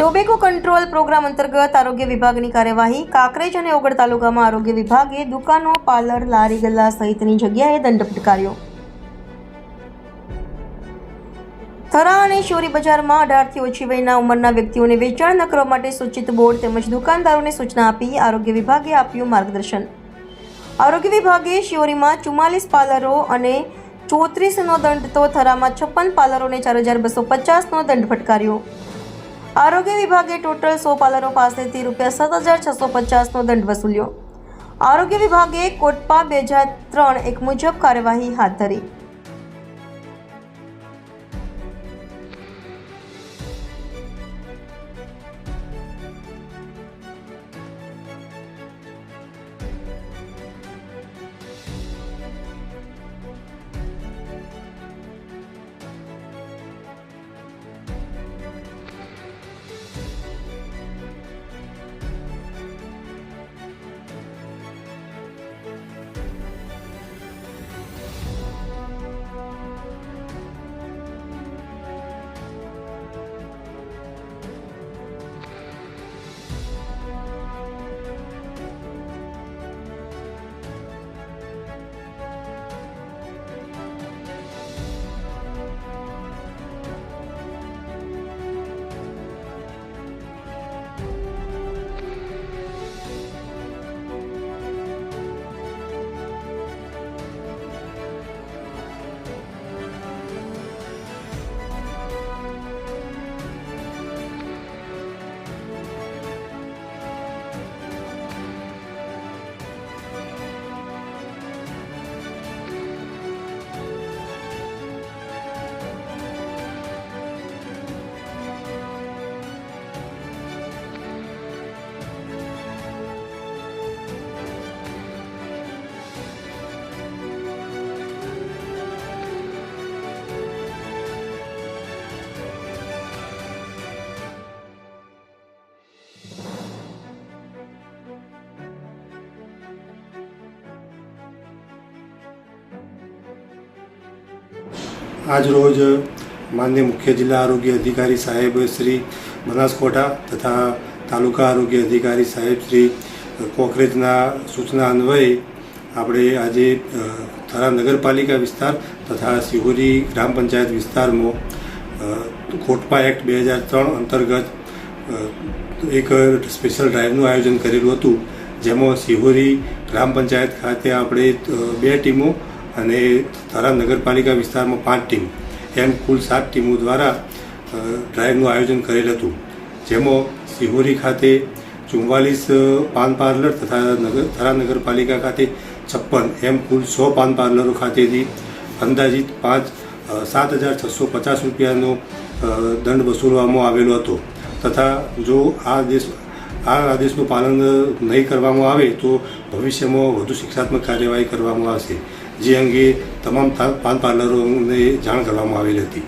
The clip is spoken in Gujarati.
ટોબેકો કંટ્રોલ પ્રોગ્રામ અંતર્ગત આરોગ્ય વિભાગની કાર્યવાહી. કાંકરેજ અને ઓગળ તાલુકામાં આરોગ્ય વિભાગે દુકાનો, પાર્લર, લારી ગલ્લા સહિતની જગ્યાએ દંડ ફટકાર્યો. થરા અને શિહોરી બજારમાં 18 થી ઓછી વયના ઉંમરના વ્યક્તિઓને વેચાણ ન કરવા માટે સૂચિત બોર્ડ તેમજ દુકાનદારોને સૂચના આપી આરોગ્ય વિભાગે આપ્યું માર્ગદર્શન. આરોગ્ય વિભાગે શિહોરીમાં 44 પાર્લરો અને 34નો દંડ તો થરામાં 56 પાર્લરોને 4250નો દંડ ફટકાર્યો. આરોગ્ય વિભાગે ટોટલ 100 પાર્લરો પાસેથી ₹7,650નો દંડ વસૂલ્યો. આરોગ્ય વિભાગે કોટપા 2003 એક મુજબ કાર્યવાહી હાથ ધરી. આજ રોજ માનનીય મુખ્ય જિલ્લા આરોગ્ય અધિકારી સાહેબ શ્રી બનાસકાંઠા તથા તાલુકા આરોગ્ય અધિકારી સાહેબ શ્રી કોકરેજના સૂચના અન્વયે આપણે આજે થરા નગરપાલિકા વિસ્તાર તથા શિહોરી ગ્રામ પંચાયત વિસ્તારમાં કોટપા એક્ટ 2003 અંતર્ગત એક સ્પેશિયલ ડ્રાઈવનું આયોજન કરેલું હતું, જેમાં શિહોરી ગ્રામ પંચાયત ખાતે આપણે 2 ટીમો અને થરા નગરપાલિકા વિસ્તારમાં 5 ટીમ એમ કુલ 7 ટીમો દ્વારા ડ્રાઈવનું આયોજન કરેલ હતું, જેમાં શિહોરી ખાતે 44 પાન પાર્લર તથા થરા નગરપાલિકા ખાતે 56 એમ કુલ 100 પાન પાર્લરો ખાતેથી અંદાજિત ₹7,650નો દંડ વસૂલવામાં આવેલો હતો. તથા જો આ આદેશનું પાલન નહીં કરવામાં આવે તો ભવિષ્યમાં વધુ શિક્ષાત્મક કાર્યવાહી કરવામાં આવશે, જે અંગે તમામ પાન પાર્લરોને જાણ કરવામાં આવેલી હતી.